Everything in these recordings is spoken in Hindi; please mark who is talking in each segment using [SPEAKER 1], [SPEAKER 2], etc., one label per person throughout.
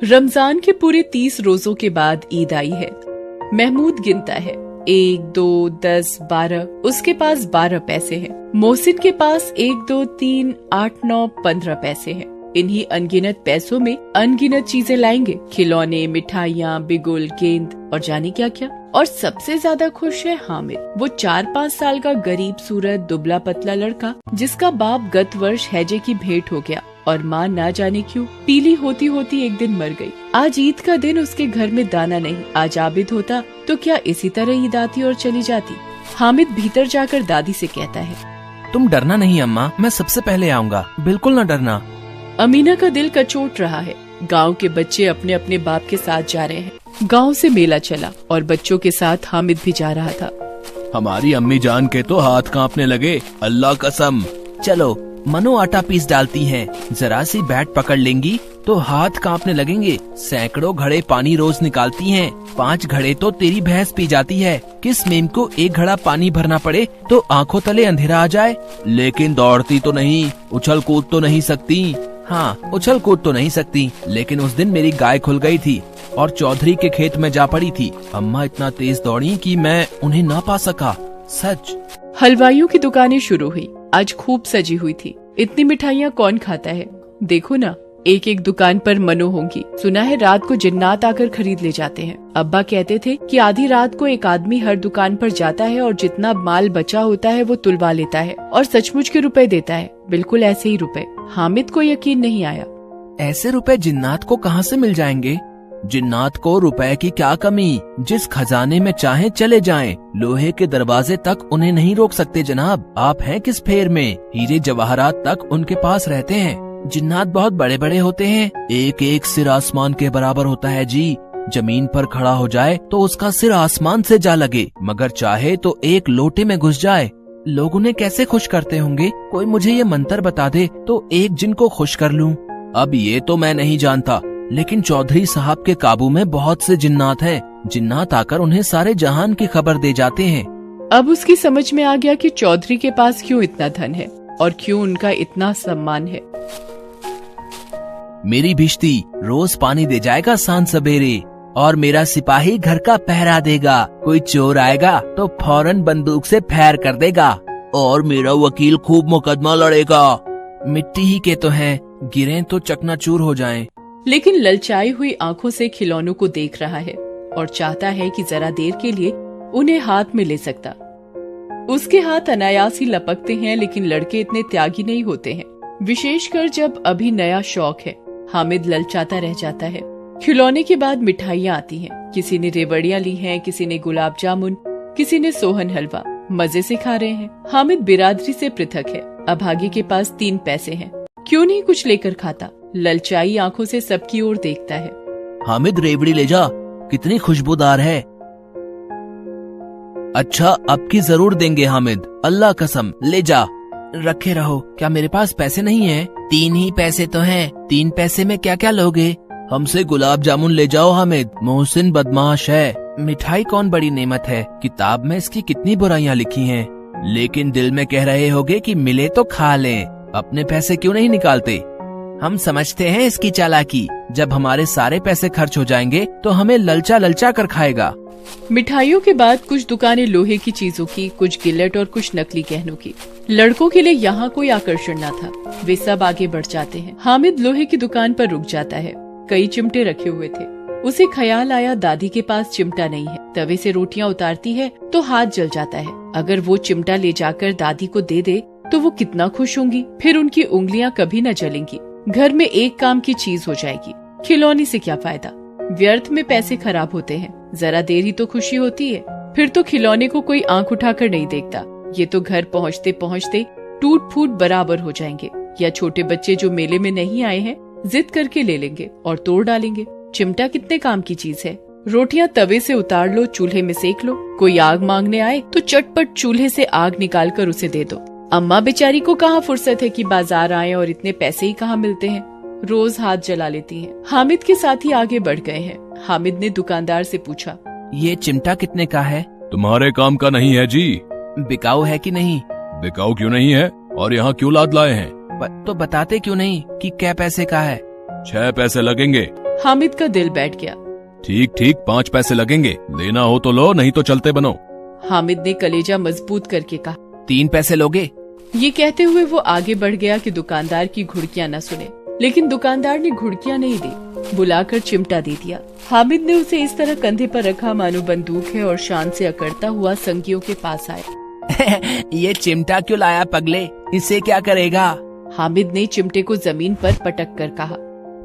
[SPEAKER 1] रमजान के पूरे 30 रोजों के बाद ईद आई है। महमूद गिनता है 1, 2, 10, 12। उसके पास 12 पैसे हैं। मोहसिन के पास 1, 2, 3, 8, 9, 15 पैसे हैं। इन्हीं अनगिनत पैसों में अनगिनत चीजें लाएंगे, खिलौने, मिठाइयाँ, बिगुल, गेंद और जाने क्या क्या। और सबसे ज्यादा खुश है हामिद, वो 4-5 साल का गरीब सूरत दुबला पतला लड़का जिसका बाप गत वर्ष हैजे की भेंट हो गया और माँ ना जाने क्यों पीली होती होती एक दिन मर गई। आज ईद का दिन उसके घर में दाना नहीं। आज आबिद होता तो क्या इसी तरह ईद आती और चली जाती। हामिद भीतर जाकर दादी से कहता है,
[SPEAKER 2] तुम डरना नहीं अम्मा, मैं सबसे पहले आऊँगा, बिल्कुल न डरना।
[SPEAKER 1] अमीना का दिल कचोट रहा है। गांव के बच्चे अपने अपने बाप के साथ जा रहे हैं। गांव से मेला चला और बच्चों के साथ हामिद भी जा रहा था।
[SPEAKER 2] हमारी अम्मी जान के तो हाथ कांपने लगे, अल्लाह कसम। चलो मनो आटा पीस डालती हैं, जरा सी बैट पकड़ लेंगी तो हाथ कांपने लगेंगे। सैकड़ों घड़े पानी रोज निकालती हैं, 5 घड़े तो तेरी भैंस पी जाती है। किस मेम को 1 घड़ा पानी भरना पड़े तो आंखों तले अंधेरा आ जाए। लेकिन दौड़ती तो नहीं, उछल कूद तो नहीं सकती। हाँ, उछल कूद तो नहीं सकती, लेकिन उस दिन मेरी गाय खुल गई थी और चौधरी के खेत में जा पड़ी थी। अम्मा इतना तेज दौड़ी कि मैं उन्हें ना पा सका, सच।
[SPEAKER 1] हलवाइयों की दुकानें शुरू हुई। आज खूब सजी हुई थी। इतनी मिठाइयाँ कौन खाता है। देखो ना, एक एक दुकान पर मनो होंगी। सुना है रात को जिन्नात आकर खरीद ले जाते हैं। अब्बा कहते थे कि आधी रात को एक आदमी हर दुकान पर जाता है और जितना माल बचा होता है वो तुलवा लेता है और सचमुच के रुपए देता है। बिल्कुल ऐसे ही रुपए। हामिद को यकीन नहीं आया।
[SPEAKER 2] ऐसे रुपए जिन्नात को कहाँ से मिल जाएंगे। जिन्नात को रुपए की क्या कमी, जिस खजाने में चाहे चले जाएं, लोहे के दरवाजे तक उन्हें नहीं रोक सकते जनाब। आप हैं किस फेर में, हीरे जवाहरात तक उनके पास रहते हैं। जिन्नात बहुत बड़े बड़े होते हैं, एक एक सिर आसमान के बराबर होता है जी। जमीन पर खड़ा हो जाए तो उसका सिर आसमान से जा लगे, मगर चाहे तो एक लोटे में घुस जाए। लोग उन्हें कैसे खुश करते होंगे, कोई मुझे ये मंत्र बता दे तो एक जिन को खुश कर लूं। अब ये तो मैं नहीं जानता, लेकिन चौधरी साहब के काबू में बहुत से जिन्नात हैं। जिन्नात आकर उन्हें सारे जहान की खबर दे जाते हैं।
[SPEAKER 1] अब उसकी समझ में आ गया कि चौधरी के पास क्यों इतना धन है और क्यों उनका इतना सम्मान है।
[SPEAKER 2] मेरी भिश्ती रोज पानी दे जाएगा सांझ सवेरे, और मेरा सिपाही घर का पहरा देगा। कोई चोर आएगा तो फौरन बंदूक से फायर कर देगा, और मेरा वकील खूब मुकदमा लड़ेगा। मिट्टी ही के तो हैं, गिरें तो चकनाचूर हो जाएं।
[SPEAKER 1] लेकिन ललचाई हुई आंखों से खिलौनों को देख रहा है और चाहता है कि जरा देर के लिए उन्हें हाथ में ले सकता। उसके हाथ अनायास ही लपकते हैं, लेकिन लड़के इतने त्यागी नहीं होते हैं, विशेषकर जब अभी नया शौक है। हामिद ललचाता रह जाता है। खिलौने के बाद मिठाइयाँ आती हैं। किसी ने रेवड़ियाँ ली हैं, किसी ने गुलाब जामुन, किसी ने सोहन हलवा। मजे से खा रहे हैं। हामिद बिरादरी से पृथक है। अभागे के पास 3 पैसे हैं, क्यों नहीं कुछ लेकर खाता। ललचाई आंखों से सबकी ओर देखता है।
[SPEAKER 2] हामिद रेवड़ी ले जा, कितनी खुशबूदार है। अच्छा, अब की जरूर देंगे हामिद, अल्लाह कसम, ले जा। रखे रहो, क्या मेरे पास पैसे नहीं हैं? 3 ही पैसे तो हैं। 3 पैसे में क्या क्या लोगे? हमसे गुलाब जामुन ले जाओ हामिद, मोहसिन बदमाश है। मिठाई कौन बड़ी नेमत है, किताब में इसकी कितनी बुराइयां लिखी हैं, लेकिन दिल में कह रहे होगे कि मिले तो खा लें। अपने पैसे क्यों नहीं निकालते? हम समझते हैं इसकी चालाकी, जब हमारे सारे पैसे खर्च हो जाएंगे तो हमें ललचा ललचा कर खाएगा।
[SPEAKER 1] मिठाइयों के बाद कुछ दुकानें लोहे की चीजों की, कुछ गिलेट और कुछ नकली गहनों की। लड़कों के लिए यहाँ कोई आकर्षण न था। वे सब आगे बढ़ जाते हैं। हामिद लोहे की दुकान पर रुक जाता है। कई चिमटे रखे हुए थे। उसे ख्याल आया दादी के पास चिमटा नहीं है। तवे से रोटियां उतारती है तो हाथ जल जाता है। अगर वो चिमटा ले जाकर दादी को दे दे तो वो कितना खुश होंगी। फिर उनकी उंगलियां कभी न जलेंगी। घर में एक काम की चीज हो जाएगी। खिलौने से क्या फायदा, व्यर्थ में पैसे खराब होते हैं। जरा देर ही तो खुशी होती है, फिर तो खिलौने को कोई आंख उठाकर नहीं देखता। ये तो घर पहुँचते पहुँचते टूट फूट बराबर हो जाएंगे। या छोटे बच्चे जो मेले में नहीं आए हैं जिद करके ले लेंगे और तोड़ डालेंगे। चिमटा कितने काम की चीज है। रोटियां तवे से उतार लो, चूल्हे में सेक लो। कोई आग मांगने आए तो चटपट चूल्हे से आग निकाल कर उसे दे दो। अम्मा बेचारी को कहाँ फुर्सत है कि बाजार आए, और इतने पैसे ही कहाँ मिलते हैं। रोज हाथ जला लेती हैं। हामिद के साथ ही आगे बढ़ गए हैं। हामिद ने दुकानदार से पूछा,
[SPEAKER 2] ये चिमटा कितने का है?
[SPEAKER 3] तुम्हारे काम का नहीं है जी।
[SPEAKER 2] बिकाऊ है कि नहीं?
[SPEAKER 3] बिकाऊ क्यों नहीं है, और यहाँ क्यों लाद लाए हैं?
[SPEAKER 2] तो बताते क्यों नहीं कि क्या पैसे का है?
[SPEAKER 3] 6 पैसे लगेंगे।
[SPEAKER 1] हामिद का दिल बैठ गया।
[SPEAKER 3] ठीक ठीक 5 पैसे लगेंगे, लेना हो तो लो, नहीं तो चलते बनो।
[SPEAKER 1] हामिद ने कलेजा मजबूत करके कहा।
[SPEAKER 2] 3 पैसे लोगे?
[SPEAKER 1] ये कहते हुए वो आगे बढ़ गया कि दुकानदार की घुड़कियां न सुने, लेकिन दुकानदार ने घुड़कियां नहीं दी, बुलाकर चिमटा दे दिया। हामिद ने उसे इस तरह कंधे पर रखा मानो बंदूक है और शान से अकड़ता हुआ संगियों के पास आया।
[SPEAKER 2] ये चिमटा क्यों लाया पगले, इससे क्या करेगा?
[SPEAKER 1] हामिद ने चिमटे को जमीन पर पटक कर कहा।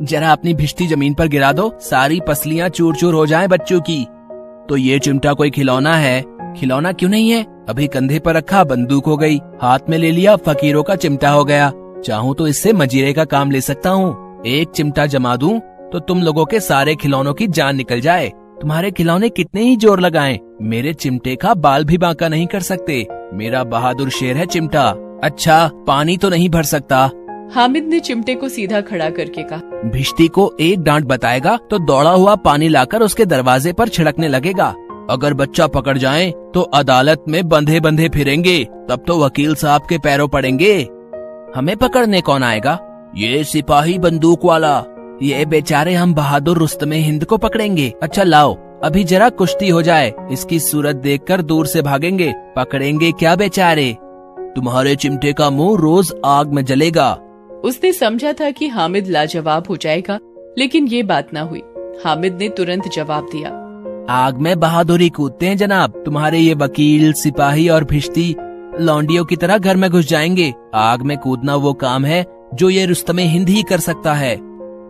[SPEAKER 2] जरा अपनी भिश्ती जमीन पर गिरा दो, सारी पसलियां चूर चूर हो जाएं बच्चों की। तो ये चिमटा कोई खिलौना है? खिलौना क्यों नहीं है? अभी कंधे पर रखा बंदूक हो गई, हाथ में ले लिया फकीरों का चिमटा हो गया। चाहूँ तो इससे मजीरे का काम ले सकता हूँ। एक चिमटा जमा दूं तो तुम लोगों के सारे खिलौनों की जान निकल जाए। तुम्हारे खिलौने कितने ही जोर लगाएं, मेरे चिमटे का बाल भी बांका नहीं कर सकते। मेरा बहादुर शेर है चिमटा। अच्छा, पानी तो नहीं भर सकता।
[SPEAKER 1] हामिद ने चिमटे को सीधा खड़ा करके कहा।
[SPEAKER 2] भिश्ती को एक डांट बताएगा तो दौड़ा हुआ पानी लाकर उसके दरवाजे पर छिड़कने लगेगा। अगर बच्चा पकड़ जाए तो अदालत में बंधे बंधे फिरेंगे, तब तो वकील साहब के पैरों पड़ेंगे। हमें पकड़ने कौन आएगा? ये सिपाही बंदूक वाला। ये बेचारे हम बहादुर रुस्तमे हिंद को पकड़ेंगे। अच्छा लाओ, अभी जरा कुश्ती हो जाए, इसकी सूरत देखकर दूर से भागेंगे। पकड़ेंगे क्या बेचारे? तुम्हारे चिमटे का मुंह रोज आग में जलेगा।
[SPEAKER 1] उसने समझा था कि हामिद लाजवाब हो जाएगा, लेकिन ये बात न हुई। हामिद ने तुरंत जवाब दिया।
[SPEAKER 2] आग में बहादुरी कूदते हैं जनाब। तुम्हारे ये वकील, सिपाही और भिश्ती लौंडियों की तरह घर में घुस जाएंगे। आग में कूदना वो काम है जो ये रुस्तमे हिंद ही कर सकता है।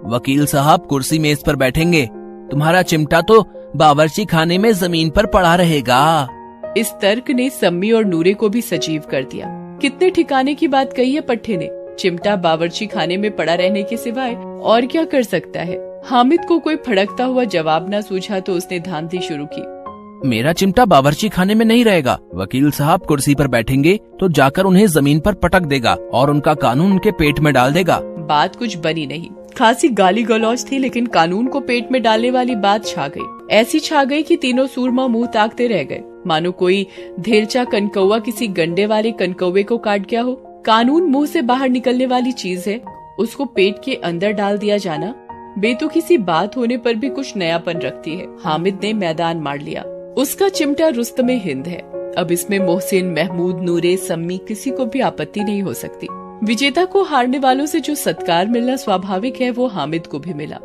[SPEAKER 2] वकील साहब कुर्सी मेज पर बैठेंगे, तुम्हारा चिमटा तो बावर्ची खाने में जमीन पर पड़ा रहेगा।
[SPEAKER 1] इस तर्क ने सम्मी और नूरे को भी सजीव कर दिया। कितने ठिकाने की बात कही है पट्टे ने। चिमटा बावर्ची खाने में पड़ा रहने के सिवाय और क्या कर सकता है? हामिद को कोई फड़कता हुआ जवाब न सूझा तो उसने धांधली शुरू की।
[SPEAKER 2] मेरा चिमटा बावर्ची खाने में नहीं रहेगा। वकील साहब कुर्सी पर बैठेंगे तो जाकर उन्हें जमीन पर पटक देगा और उनका कानून उनके पेट में डाल देगा।
[SPEAKER 1] बात कुछ बनी नहीं। खासी गाली गलौज थी, लेकिन कानून को पेट में डालने वाली बात छा गई। ऐसी छा गई कि तीनों सूरमा मुंह ताकते रह गए, मानो कोई धेलचा कनकौवा किसी गंडे वाले कनकौवे को काट गया हो। कानून मुंह से बाहर निकलने वाली चीज है, उसको पेट के अंदर डाल दिया जाना बेतुकी सी बात होने पर भी कुछ नयापन रखती है। हामिद ने मैदान मार लिया। उसका चिमटा रुस्तमे हिंद है। अब इसमें मोहसिन, महमूद, नूरे, सम्मी किसी को भी आपत्ति नहीं हो सकती। विजेता को हारने वालों से जो सत्कार मिलना स्वाभाविक है, वो हामिद को भी मिला।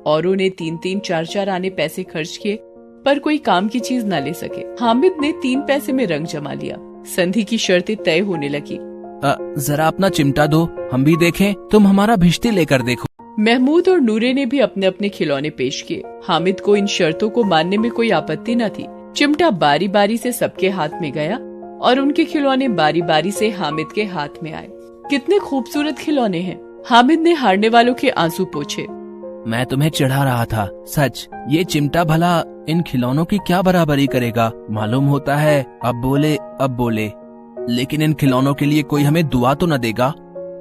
[SPEAKER 1] औरों ने 3-3, 4-4 आने पैसे खर्च किए, पर कोई काम की चीज न ले सके। हामिद ने 3 पैसे में रंग जमा लिया। संधि की शर्तें तय होने लगी।
[SPEAKER 2] जरा अपना चिमटा दो, हम भी देखें। तुम हमारा भिश्ती लेकर देखो।
[SPEAKER 1] महमूद और नूरे ने भी अपने अपने खिलौने पेश किए। हामिद को इन शर्तों को मानने में कोई आपत्ति न थी। चिमटा बारी बारी से सबके हाथ में गया और उनके खिलौने बारी बारी से हामिद के हाथ में आए। कितने खूबसूरत खिलौने हैं। हामिद ने हारने वालों के आंसू पोंछे।
[SPEAKER 2] मैं तुम्हें चिढ़ा रहा था, सच। ये चिमटा भला इन खिलौनों की क्या बराबरी करेगा? मालूम होता है अब बोले, लेकिन इन खिलौनों के लिए कोई हमें दुआ तो न देगा?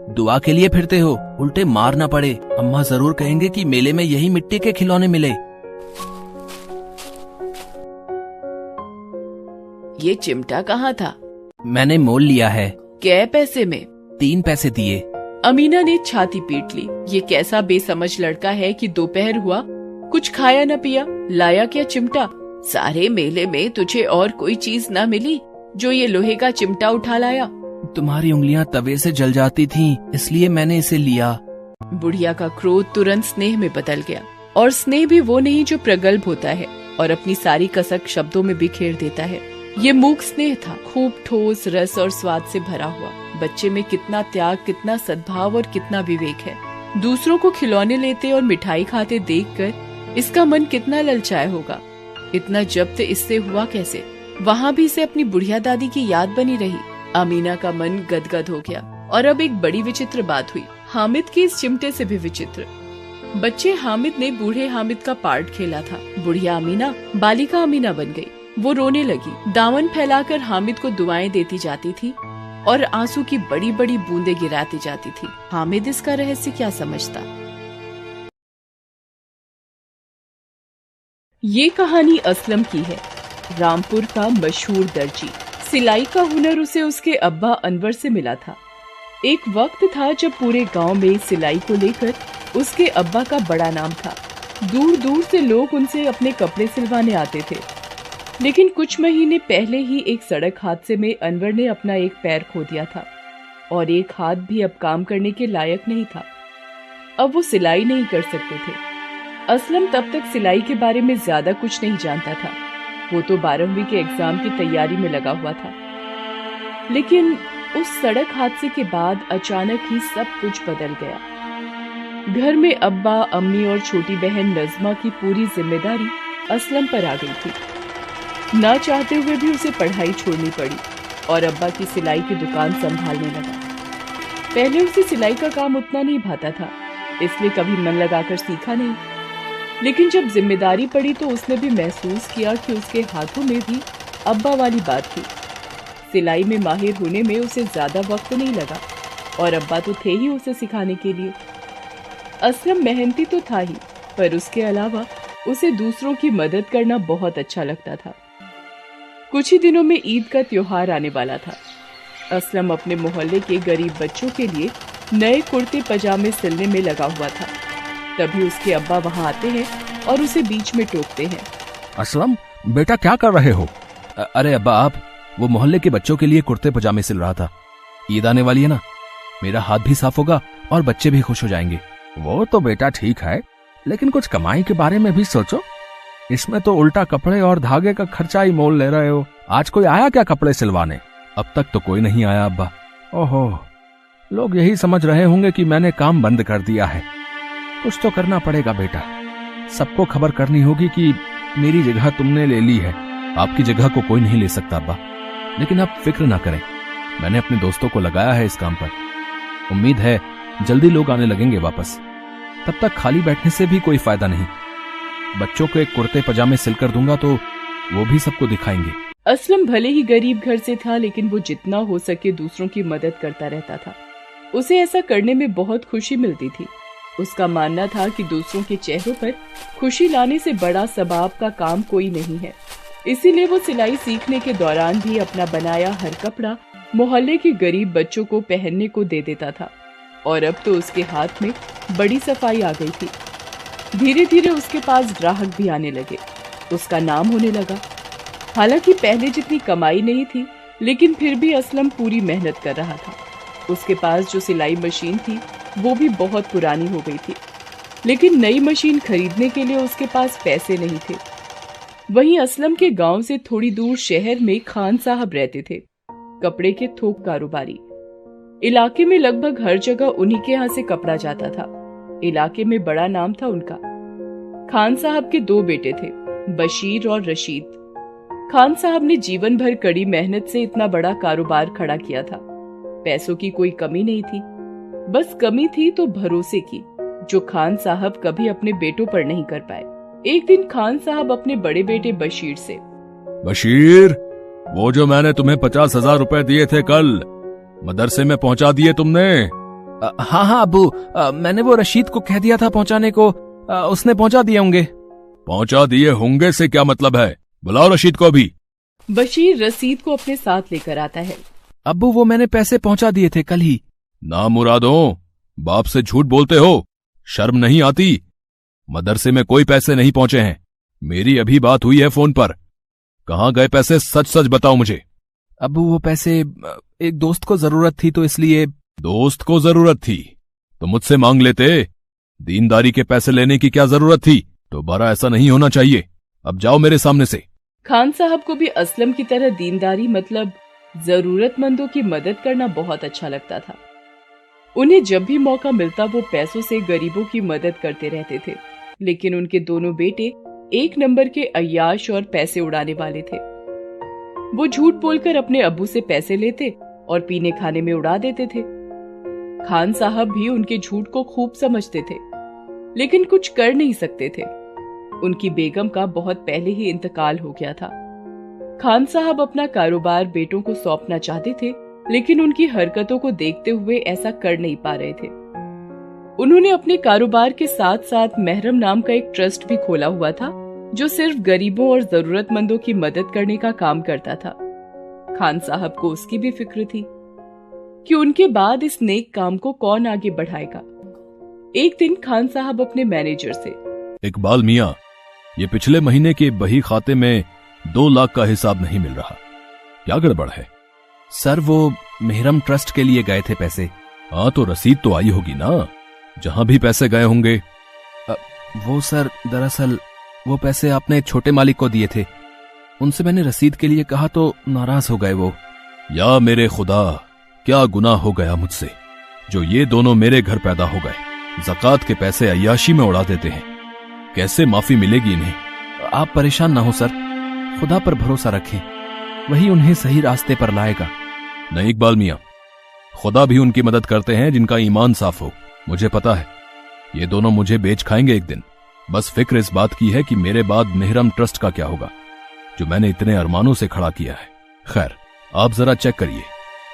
[SPEAKER 2] दुआ के लिए फिरते हो, उल्टे मार न पड़े। अम्मा जरूर कहेंगे कि मेले में यही मिट्टी के खिलौने मिले।
[SPEAKER 1] ये चिमटा कहाँ था?
[SPEAKER 2] मैंने मोल लिया है।
[SPEAKER 1] कै पैसे में?
[SPEAKER 2] 3 पैसे दिए।
[SPEAKER 1] अमीना ने छाती पीट ली। ये कैसा बेसमझ लड़का है कि दोपहर हुआ, कुछ खाया न पिया, लाया क्या चिमटा? सारे मेले में तुझे और कोई चीज न मिली जो ये लोहे का चिमटा उठा लाया?
[SPEAKER 2] तुम्हारी उंगलियां तवे से जल जाती थीं, इसलिए मैंने इसे लिया।
[SPEAKER 1] बुढ़िया का क्रोध तुरंत स्नेह में बदल गया, और स्नेह भी वो नहीं जो प्रगल्भ होता है और अपनी सारी कसक शब्दों में बिखेर देता है। ये मूक स्नेह था, खूब ठोस, रस और स्वाद से भरा हुआ। बच्चे में कितना त्याग, कितना सद्भाव और कितना विवेक है। दूसरों को खिलौने लेते और मिठाई खाते देखकर इसका मन कितना ललचाया होगा। इतना जब्त इससे हुआ कैसे? वहाँ भी इसे अपनी बुढ़िया दादी की याद बनी रही। अमीना का मन गदगद हो गया। और अब एक बड़ी विचित्र बात हुई, हामिद के इस चिमटे से भी विचित्र। बच्चे हामिद ने बूढ़े हामिद का पार्ट खेला था। बुढ़िया अमीना बालिका अमीना बन गई। वो रोने लगी, दामन फैलाकर हामिद को दुआएं देती जाती थी और आंसू की बड़ी बड़ी बूंदें गिराती जाती थी। हामिद इसका रहस्य क्या समझता? ये कहानी असलम की है। रामपुर का मशहूर दर्जी। सिलाई का हुनर उसे उसके अब्बा अनवर से मिला था। एक वक्त था जब पूरे गांव में सिलाई को लेकर उसके अब्बा का बड़ा नाम था। दूर दूर से लोग उनसे अपने कपड़े सिलवाने आते थे। लेकिन कुछ महीने पहले ही एक सड़क हादसे में अनवर ने अपना एक पैर खो दिया था और एक हाथ भी अब काम करने के लायक नहीं था। अब वो सिलाई नहीं कर सकते थे। असलम तब तक सिलाई के बारे में ज्यादा कुछ नहीं जानता था। वो तो 12वीं के एग्जाम की तैयारी में लगा हुआ था। लेकिन उस सड़क हादसे के बाद अचानक ही सब कुछ बदल गया। घर में अब्बा, अम्मी और छोटी बहन नज़मा की पूरी जिम्मेदारी असलम पर आ गई थी। ना चाहते हुए भी उसे पढ़ाई छोड़नी पड़ी और अब्बा की सिलाई की दुकान संभालने लगा। पहले उसे सिलाई का काम उतना नहीं भाता था, इसलिए कभी मन लगाकर सीखा नहीं। लेकिन जब जिम्मेदारी पड़ी तो उसने भी महसूस किया कि उसके हाथों में भी अब्बा वाली बात थी। सिलाई में माहिर होने में उसे ज्यादा वक्त नहीं लगा और अब्बा तो थे ही उसे सिखाने के लिए। असलम मेहनती तो था ही, पर उसके अलावा उसे दूसरों की मदद करना बहुत अच्छा लगता था। कुछ ही दिनों में ईद का त्योहार आने वाला था। असलम अपने मोहल्ले के गरीब बच्चों के लिए नए कुर्ते पजामे सिलने में लगा हुआ था। तभी उसके अब्बा वहां आते हैं और उसे बीच में टोकते हैं।
[SPEAKER 2] असलम, बेटा क्या कर रहे हो? अरे अब्बा, आप? वो मोहल्ले के बच्चों के लिए कुर्ते पजामे सिल रहा था। ईद आने वाली है ना, मेरा हाथ भी साफ होगा और बच्चे भी खुश हो जाएंगे। वो तो बेटा ठीक है, लेकिन कुछ कमाई के बारे में भी सोचो। इसमें तो उल्टा कपड़े और धागे का खर्चा ही मोल ले रहे हो। आज कोई आया क्या कपड़े सिलवाने? अब तक तो कोई नहीं आया अब्बा। ओहो, लोग यही समझ रहे होंगे कि मैंने काम बंद कर दिया है। कुछ तो करना पड़ेगा बेटा। सबको खबर करनी होगी कि मेरी जगह तुमने ले ली है। आपकी जगह को कोई नहीं ले सकता अब्बा। लेकिन आप फिक्र ना करें, मैंने अपने दोस्तों को लगाया है इस काम पर। उम्मीद है जल्दी लोग आने लगेंगे वापस। तब तक खाली बैठने से भी कोई फायदा नहीं। बच्चों को एक कुर्ते पजामे सिलकर दूंगा तो वो भी सबको दिखाएंगे।
[SPEAKER 1] असलम भले ही गरीब घर से था, लेकिन वो जितना हो सके दूसरों की मदद करता रहता था। उसे ऐसा करने में बहुत खुशी मिलती थी। उसका मानना था कि दूसरों के चेहरों पर खुशी लाने से बड़ा सबाब का काम कोई नहीं है। इसीलिए वो सिलाई सीखने के दौरान भी अपना बनाया हर कपड़ा मोहल्ले के गरीब बच्चों को पहनने को दे देता था। और अब तो उसके हाथ में बड़ी सफाई आ गई थी। धीरे धीरे उसके पास ग्राहक भी आने लगे। उसका नाम होने लगा। हालांकि पहले जितनी कमाई नहीं थी, लेकिन फिर भी असलम पूरी मेहनत कर रहा था। उसके पास जो सिलाई मशीन थी वो भी बहुत पुरानी हो गई थी, लेकिन नई मशीन खरीदने के लिए उसके पास पैसे नहीं थे। वहीं असलम के गांव से थोड़ी दूर शहर में खान साहब रहते थे, कपड़े के थोक कारोबारी। इलाके में लगभग हर जगह उन्हीं के यहाँ से कपड़ा जाता था। इलाके में बड़ा नाम था उनका। खान साहब के 2 बेटे थे, बशीर और रशीद। खान साहब ने जीवन भर कड़ी मेहनत से इतना बड़ा कारोबार खड़ा किया था। पैसों की कोई कमी नहीं थी, बस कमी थी तो भरोसे की, जो खान साहब कभी अपने बेटों पर नहीं कर पाए। एक दिन खान साहब अपने बड़े बेटे बशीर से,
[SPEAKER 3] बशीर, वो जो मैंने तुम्हें 50,000 रुपए दिए थे कल, मदरसे में पहुंचा दिए तुमने?
[SPEAKER 2] हाँ हाँ अब्बू, मैंने वो रशीद को कह दिया था पहुंचाने को। उसने पहुंचा दिए होंगे।
[SPEAKER 3] पहुंचा दिए होंगे से क्या मतलब है? बुलाओ रशीद को भी।
[SPEAKER 1] बशीर रसीद को अपने साथ लेकर आता है।
[SPEAKER 2] अब्बू, वो मैंने पैसे पहुंचा दिए थे कल ही।
[SPEAKER 3] ना मुरादों, बाप से झूठ बोलते हो, शर्म नहीं आती? मदरसे में कोई पैसे नहीं पहुंचे हैं। मेरी अभी बात हुई है फोन पर। कहाँ गए पैसे? सच सच बताओ मुझे।
[SPEAKER 2] अब्बू, वो पैसे एक दोस्त को जरूरत थी तो इसलिए।
[SPEAKER 3] दोस्त को जरूरत थी तो मुझसे मांग लेते। दीनदारी के पैसे लेने की क्या जरूरत थी? दोबारा ऐसा नहीं होना चाहिए। अब जाओ मेरे सामने से।
[SPEAKER 1] खान साहब को भी असलम की तरह दीनदारी मतलब जरूरतमंदों की मदद करना बहुत अच्छा लगता था। उन्हें जब भी मौका मिलता वो पैसों से गरीबों की मदद करते रहते थे। लेकिन उनके दोनों बेटे एक नंबर के अय्याश और पैसे उड़ाने वाले थे। वो झूठ बोलकर अपने अब्बू से पैसे लेते और पीने खाने में उड़ा देते थे। खान साहब भी उनके झूठ को खूब समझते थे, लेकिन कुछ कर नहीं सकते थे। उनकी बेगम का बहुत पहले ही इंतकाल हो गया था। खान साहब अपना कारोबार बेटों को सौंपना चाहते थे, लेकिन उनकी हरकतों को देखते हुए ऐसा कर नहीं पा रहे थे। उन्होंने अपने कारोबार के साथ साथ महरम नाम का एक ट्रस्ट भी खोला हुआ था, जो सिर्फ गरीबों और जरूरतमंदों की मदद करने का काम करता था। खान साहब को उसकी भी फिक्र थी कि उनके बाद इस नेक काम को कौन आगे बढ़ाएगा। एक दिन खान साहब अपने मैनेजर से,
[SPEAKER 3] इकबाल मियां, ये पिछले महीने के बही खाते में 2 लाख का हिसाब नहीं मिल रहा। क्या गड़बड़ है?
[SPEAKER 2] सर वो मेहरम ट्रस्ट के लिए गए थे पैसे।
[SPEAKER 3] हाँ, तो रसीद तो आई होगी ना, जहां भी पैसे गए होंगे।
[SPEAKER 2] वो सर, दरअसल वो पैसे आपने छोटे मालिक को दिए थे, उनसे मैंने रसीद के लिए कहा तो नाराज हो गए वो।
[SPEAKER 3] या मेरे खुदा, क्या गुनाह हो गया मुझसे, जो ये दोनों मेरे घर पैदा हो गए। ज़कात के पैसे अय्याशी में उड़ा देते हैं। कैसे माफी मिलेगी इन्हें?
[SPEAKER 2] आप परेशान ना हो सर, खुदा पर भरोसा रखें, वही उन्हें सही रास्ते पर लाएगा।
[SPEAKER 3] नहीं इकबाल मियां, खुदा भी उनकी मदद करते हैं जिनका ईमान साफ हो। मुझे पता है ये दोनों मुझे बेच खाएंगे एक दिन। बस फिक्र इस बात की है कि मेरे बाद मेहरम ट्रस्ट का क्या होगा, जो मैंने इतने अरमानों से खड़ा किया है। खैर, आप जरा चेक करिए,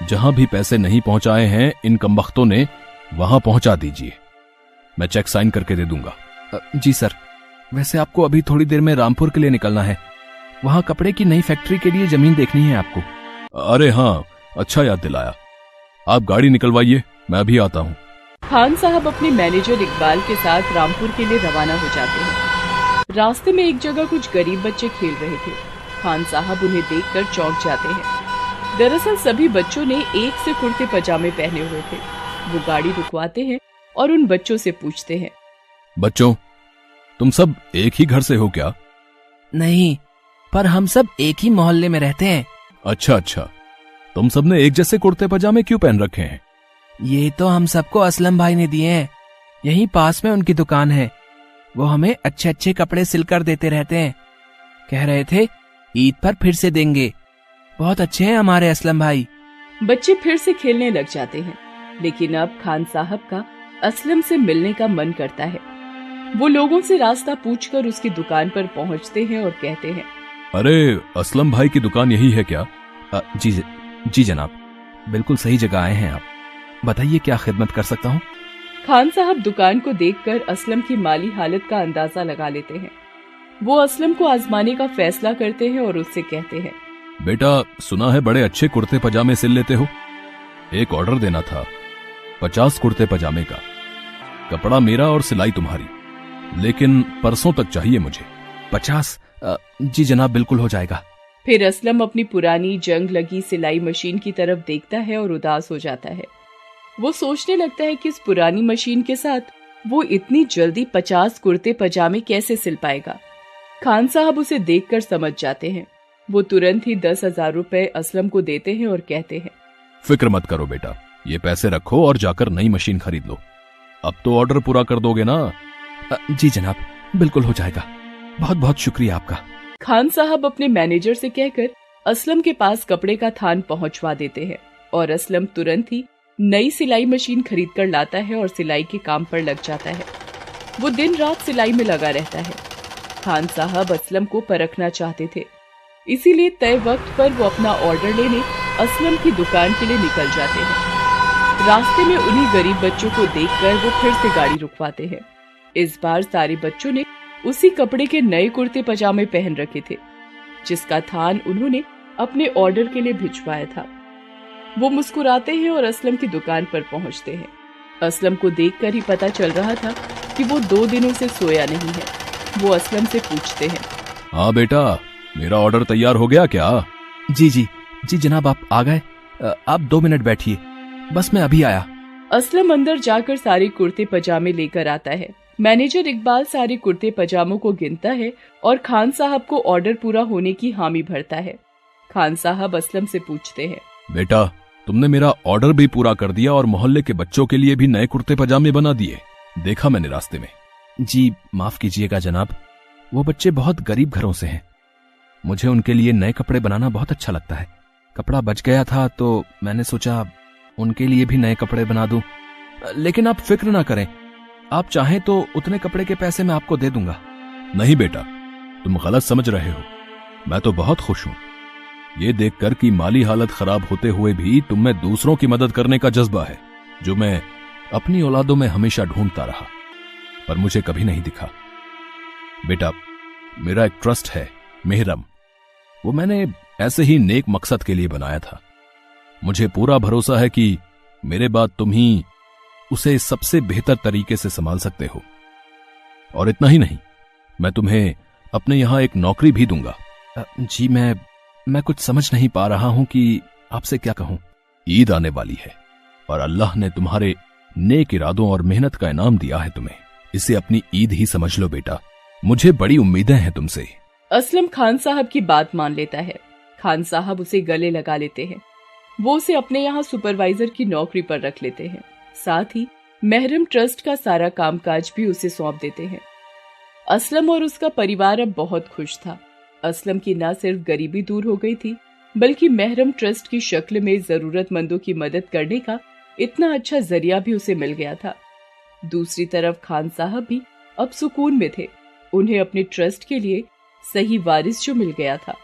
[SPEAKER 3] जहां भी पैसे नहीं पहुंचाए हैं इन कमबख्तों ने, वहां पहुंचा दीजिए। मैं चेक साइन करके दे दूंगा।
[SPEAKER 2] जी सर। वैसे आपको अभी थोड़ी देर में रामपुर के लिए निकलना है, वहां कपड़े की नई फैक्ट्री के लिए जमीन देखनी है आपको।
[SPEAKER 3] अरे हाँ, अच्छा याद दिलाया। आप गाड़ी निकलवाइए, मैं अभी आता हूँ।
[SPEAKER 1] खान साहब अपने मैनेजर इकबाल के साथ रामपुर के लिए रवाना हो जाते हैं। रास्ते में एक जगह कुछ गरीब बच्चे खेल रहे थे। खान साहब उन्हें देखकर चौंक जाते हैं। दरअसल सभी बच्चों ने एक से कुर्ते पजामे पहने हुए थे। वो गाड़ी रुकवाते हैं और उन बच्चों से पूछते हैं,
[SPEAKER 3] बच्चों, तुम सब एक ही घर से हो क्या?
[SPEAKER 2] नहीं, पर हम सब एक ही मोहल्ले में रहते हैं।
[SPEAKER 3] अच्छा अच्छा, तुम सब ने एक जैसे कुर्ते पजामे क्यों पहन रखे हैं?
[SPEAKER 2] ये तो हम सबको असलम भाई ने दिए हैं, यहीं पास में उनकी दुकान है, वो हमें अच्छे अच्छे कपड़े सिलकर देते रहते हैं। कह रहे थे ईद पर फिर से देंगे। बहुत अच्छे हैं हमारे असलम भाई।
[SPEAKER 1] बच्चे फिर से खेलने लग जाते हैं, लेकिन अब खान साहब का असलम से मिलने का मन करता है। वो लोगों से रास्ता पूछकर उसकी दुकान पर पहुंचते हैं और कहते हैं,
[SPEAKER 3] अरे असलम भाई की दुकान यही है क्या?
[SPEAKER 2] जी जनाब, बिल्कुल सही जगह आए हैं आप। बताइए क्या खिदमत कर सकता हूँ?
[SPEAKER 1] खान साहब दुकान को देखकर असलम की माली हालत का अंदाजा लगा लेते हैं। वो असलम को आजमाने का फैसला करते हैं और उससे कहते हैं,
[SPEAKER 3] बेटा, सुना है बड़े अच्छे कुर्ते पजामे सिल लेते हो। एक ऑर्डर देना था 50 कुर्ते पजामे का। कपड़ा मेरा और सिलाई तुम्हारी, लेकिन परसों तक चाहिए मुझे।
[SPEAKER 2] 50? जी जनाब, बिल्कुल हो जाएगा।
[SPEAKER 1] फिर असलम अपनी पुरानी जंग लगी सिलाई मशीन की तरफ देखता है और उदास हो जाता है। वो सोचने लगता है कि इस पुरानी मशीन के साथ वो इतनी जल्दी 50 कुर्ते पजामे कैसे सिल पाएगा। खान साहब उसे देखकर समझ जाते हैं। वो तुरंत ही 10,000 रुपए असलम को देते हैं और कहते हैं,
[SPEAKER 3] फिक्र मत करो बेटा, ये पैसे रखो और जाकर नई मशीन खरीद लो। अब तो ऑर्डर पूरा कर दोगे ना?
[SPEAKER 2] जी जनाब, बिल्कुल हो जाएगा। बहुत बहुत शुक्रिया आपका।
[SPEAKER 1] खान साहब अपने मैनेजर से कहकर असलम के पास कपड़े का थान पहुंचवा देते हैं और असलम तुरंत ही नई सिलाई मशीन खरीद कर लाता है और सिलाई के काम पर लग जाता है। वो दिन रात सिलाई में लगा रहता है। खान साहब असलम को परखना चाहते थे, इसीलिए तय वक्त पर वो अपना ऑर्डर लेने असलम की दुकान के लिए निकल जाते हैं। रास्ते में उन्हीं गरीब बच्चों को देखकर वो फिर से गाड़ी रुकवाते हैं। इस बार सारे बच्चों ने उसी कपड़े के नए कुर्ते पजामे पहन रखे थे, जिसका थान उन्होंने अपने ऑर्डर के लिए भिजवाया था। वो मुस्कुराते हैं और असलम की दुकान पर पहुंचते हैं। असलम को देखकर ही पता चल रहा था कि वो 2 दिनों से सोया नहीं है। वो असलम से पूछते हैं,
[SPEAKER 3] हाँ बेटा, मेरा ऑर्डर तैयार हो गया क्या?
[SPEAKER 2] जी जनाब, आप आ गए। आप 2 मिनट बैठिए, बस मैं अभी आया।
[SPEAKER 1] असलम अंदर जाकर सारे कुर्ते पजामे लेकर आता है। मैनेजर इकबाल सारे कुर्ते पजामों को गिनता है और खान साहब को ऑर्डर पूरा होने की हामी भरता है। खान साहब असलम से पूछते हैं,
[SPEAKER 3] बेटा, तुमने मेरा ऑर्डर भी पूरा कर दिया और मोहल्ले के बच्चों के लिए भी नए कुर्ते पजामे बना दिए। देखा मैंने रास्ते में।
[SPEAKER 2] जी माफ कीजिएगा जनाब, वो बच्चे बहुत गरीब घरों से हैं। मुझे उनके लिए नए कपड़े बनाना बहुत अच्छा लगता है। कपड़ा बच गया था तो मैंने सोचा उनके लिए भी नए कपड़े बना दूं। लेकिन आप फिक्र ना करें, आप चाहें तो उतने कपड़े के पैसे मैं आपको दे दूंगा।
[SPEAKER 3] नहीं बेटा, तुम गलत समझ रहे हो। मैं तो बहुत खुश हूं ये देखकर कि माली हालत खराब होते हुए भी तुम में दूसरों की मदद करने का जज्बा है, जो मैं अपनी औलादों में हमेशा ढूंढता रहा पर मुझे कभी नहीं दिखा। बेटा, मेरा एक ट्रस्ट है मेहरम, वो मैंने ऐसे ही नेक मकसद के लिए बनाया था। मुझे पूरा भरोसा है कि मेरे बाद तुम ही उसे सबसे बेहतर तरीके से संभाल सकते हो। और इतना ही नहीं, मैं तुम्हें अपने यहाँ एक नौकरी भी दूंगा।
[SPEAKER 2] जी मैं कुछ समझ नहीं पा रहा हूँ कि आपसे क्या कहूँ।
[SPEAKER 3] ईद आने वाली है और अल्लाह ने तुम्हारे नेक इरादों और मेहनत का इनाम दिया है तुम्हें। इसे अपनी ईद ही समझ लो बेटा। मुझे बड़ी उम्मीदें हैं तुमसे।
[SPEAKER 1] असलम खान साहब की बात मान लेता है। खान साहब उसे गले लगा लेते हैं। वो उसे अपने यहाँ सुपरवाइजर की नौकरी पर रख लेते हैं। साथ ही महरम ट्रस्ट का सारा कामकाज भी उसे सौंप देते हैं। असलम और उसका परिवार अब बहुत खुश था। असलम की न सिर्फ गरीबी दूर हो गई थी, बल्कि महरम ट्रस्ट की शक्ल में जरूरतमंदों की मदद करने का इतना अच्छा जरिया भी उसे मिल गया था। दूसरी तरफ खान साहब भी अब सुकून में थे। उन्हें अपने ट्रस्ट के लिए सही वारिस जो मिल गया था।